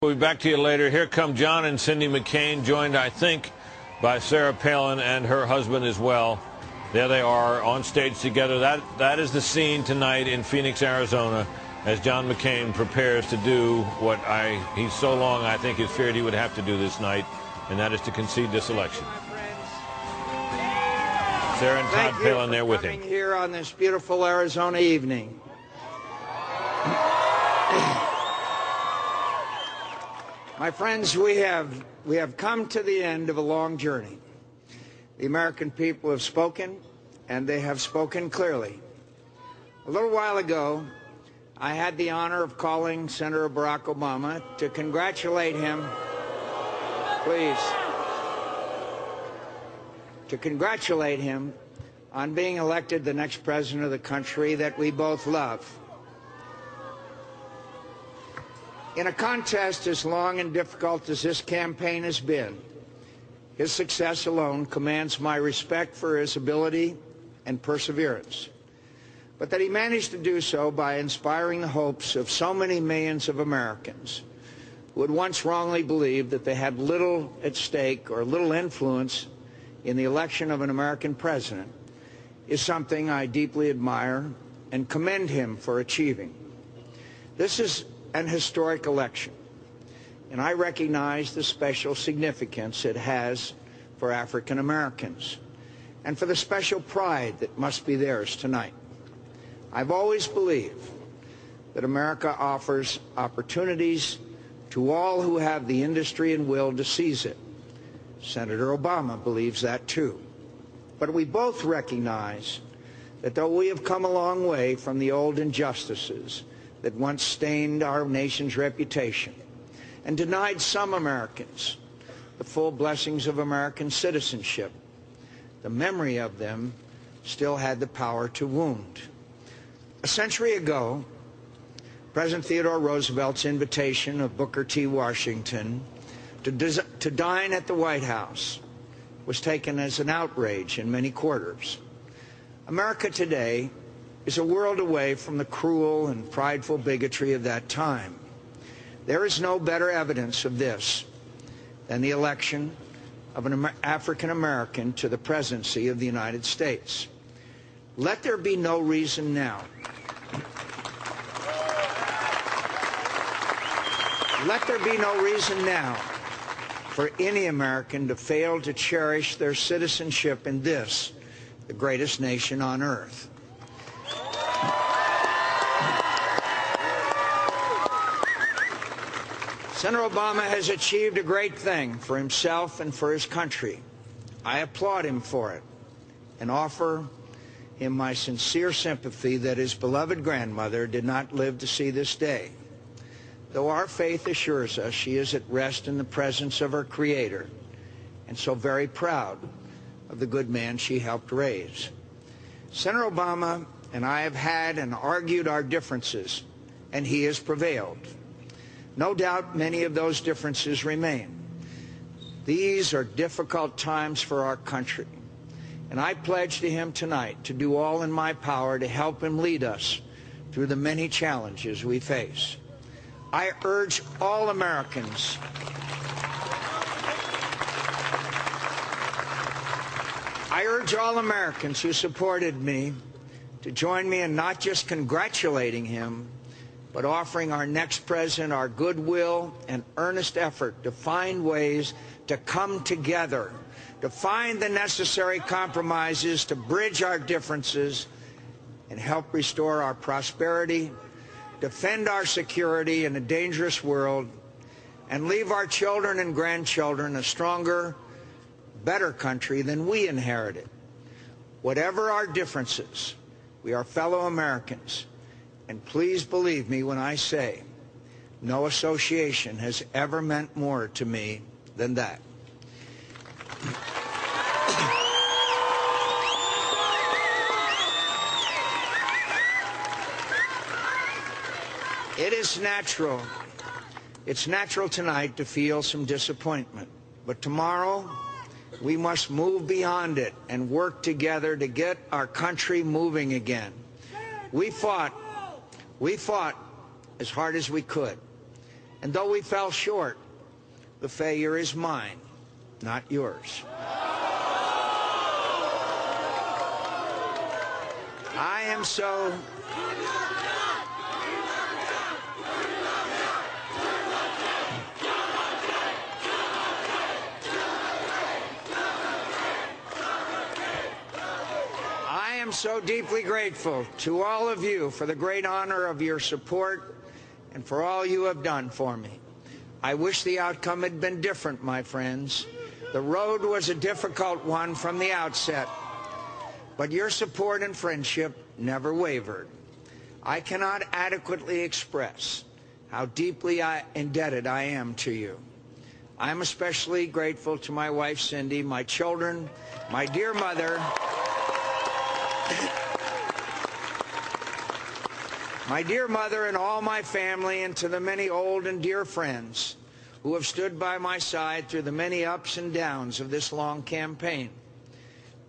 We'll be back to you later. Here come John and Cindy McCain, joined, I think, by Sarah Palin and her husband as well. There they are on stage together. That is the scene tonight in Phoenix, Arizona, as John McCain prepares to do what he's so long, I think, has feared he would have to do this night, and that is to concede this election. Sarah and Todd Palin there with him. Here on this beautiful Arizona evening. My friends, we have come to the end of a long journey. The American people have spoken, and they have spoken clearly. A little while ago, I had the honor of calling Senator Barack Obama to congratulate him, please, to congratulate him on being elected the next president of the country that we both love. In a contest as long and difficult as this campaign has been, his success alone commands my respect for his ability and perseverance. But that he managed to do so by inspiring the hopes of so many millions of Americans who had once wrongly believed that they had little at stake or little influence in the election of an American president is something I deeply admire and commend him for achieving. This is an historic election, and I recognize the special significance it has for African Americans and for the special pride that must be theirs tonight. I've always believed that America offers opportunities to all who have the industry and will to seize it. Senator Obama believes that too. But we both recognize that though we have come a long way from the old injustices that once stained our nation's reputation and denied some Americans the full blessings of American citizenship, the memory of them still had the power to wound. A century ago, President Theodore Roosevelt's invitation of Booker T. Washington to dine at the White House was taken as an outrage in many quarters. America today is a world away from the cruel and prideful bigotry of that time. There is no better evidence of this than the election of an African American to the presidency of the United States. Let there be no reason now. Let there be no reason now for any American to fail to cherish their citizenship in this, the greatest nation on earth. Senator Obama has achieved a great thing for himself and for his country. I applaud him for it and offer him my sincere sympathy that his beloved grandmother did not live to see this day. Though our faith assures us she is at rest in the presence of her Creator, and so very proud of the good man she helped raise. Senator Obama and I have had and argued our differences, and he has prevailed. No doubt many of those differences remain. These are difficult times for our country, and I pledge to him tonight to do all in my power to help him lead us through the many challenges we face. I urge all Americans who supported me to join me in not just congratulating him, but offering our next president our goodwill and earnest effort to find ways to come together, to find the necessary compromises, to bridge our differences, and help restore our prosperity, defend our security in a dangerous world, and leave our children and grandchildren a stronger, better country than we inherited. Whatever our differences, we are fellow Americans. And please believe me when I say no association has ever meant more to me than that. It is natural. It's natural tonight to feel some disappointment. But tomorrow, we must move beyond it and work together to get our country moving again. We fought as hard as we could. And though we fell short, the failure is mine, not yours. I am so deeply grateful to all of you for the great honor of your support and for all you have done for me. I wish the outcome had been different, my friends. The road was a difficult one from the outset, but your support and friendship never wavered. I cannot adequately express how deeply indebted I am to you. I am especially grateful to my wife, Cindy, my children, my dear mother, and all my family, and to the many old and dear friends who have stood by my side through the many ups and downs of this long campaign.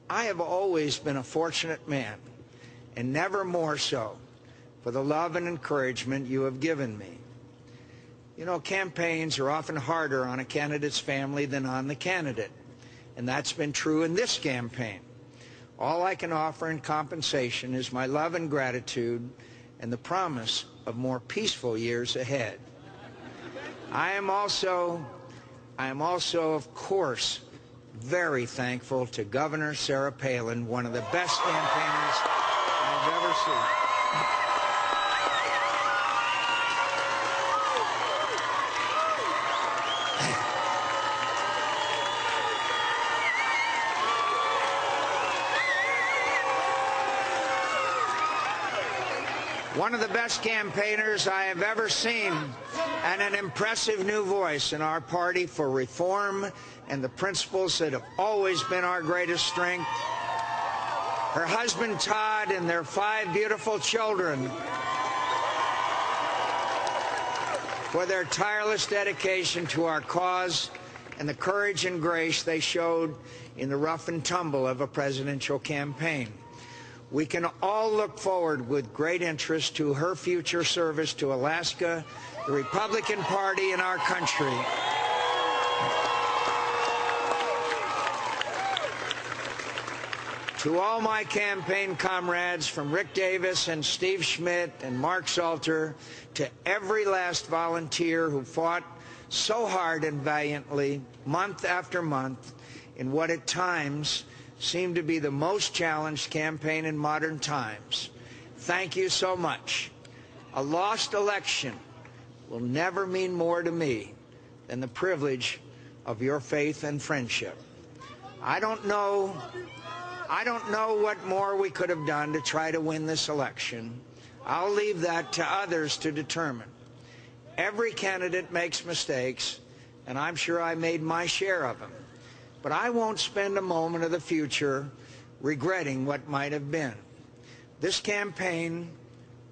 I have always been a fortunate man, and never more so, for the love and encouragement you have given me. You know, campaigns are often harder on a candidate's family than on the candidate, and that's been true in this campaign. All I can offer in compensation is my love and gratitude and the promise of more peaceful years ahead. I am also, of course, very thankful to Governor Sarah Palin, one of the best campaigners I've ever seen. One of the best campaigners I have ever seen, and an impressive new voice in our party for reform and the principles that have always been our greatest strength. Her husband Todd and their 5 beautiful children for their tireless dedication to our cause and the courage and grace they showed in the rough and tumble of a presidential campaign. We can all look forward with great interest to her future service to Alaska, the Republican Party, and our country. To all my campaign comrades, from Rick Davis and Steve Schmidt and Mark Salter, to every last volunteer who fought so hard and valiantly, month after month, in what at times seemed to be the most challenged campaign in modern times. Thank you so much. A lost election will never mean more to me than the privilege of your faith and friendship. I don't know what more we could have done to try to win this election. I'll leave that to others to determine. Every candidate makes mistakes, and I'm sure I made my share of them. But I won't spend a moment of the future regretting what might have been. This campaign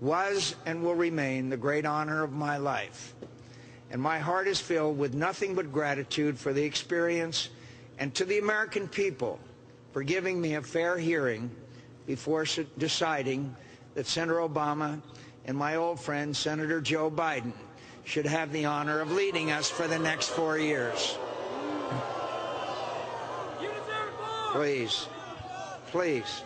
was and will remain the great honor of my life. And my heart is filled with nothing but gratitude for the experience, and to the American people for giving me a fair hearing before deciding that Senator Obama and my old friend Senator Joe Biden should have the honor of leading us for the next 4 years. Please, please.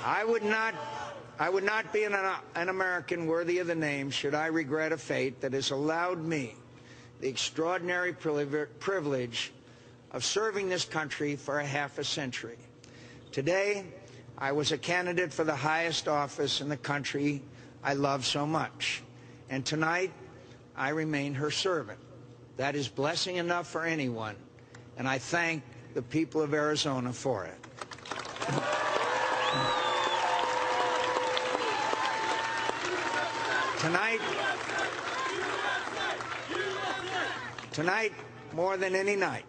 I would not be an American worthy of the name should I regret a fate that has allowed me the extraordinary privilege of serving this country for a half a century. Today, I was a candidate for the highest office in the country I love so much. And tonight, I remain her servant. That is blessing enough for anyone, and I thank the people of Arizona for it. Tonight, more than any night,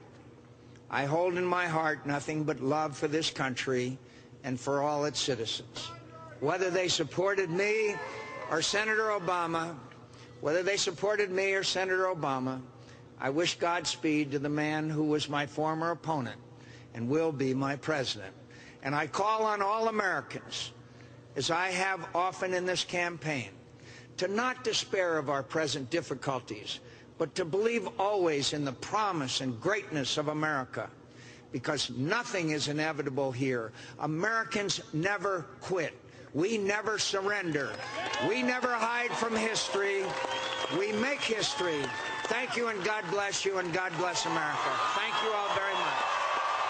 I hold in my heart nothing but love for this country and for all its citizens. Whether they supported me or Senator Obama, I wish Godspeed to the man who was my former opponent and will be my president. And I call on all Americans, as I have often in this campaign, to not despair of our present difficulties, but to believe always in the promise and greatness of America, because nothing is inevitable here. Americans never quit. We never surrender. We never hide from history. We make history. Thank you, and God bless you, and God bless America. Thank you all very much.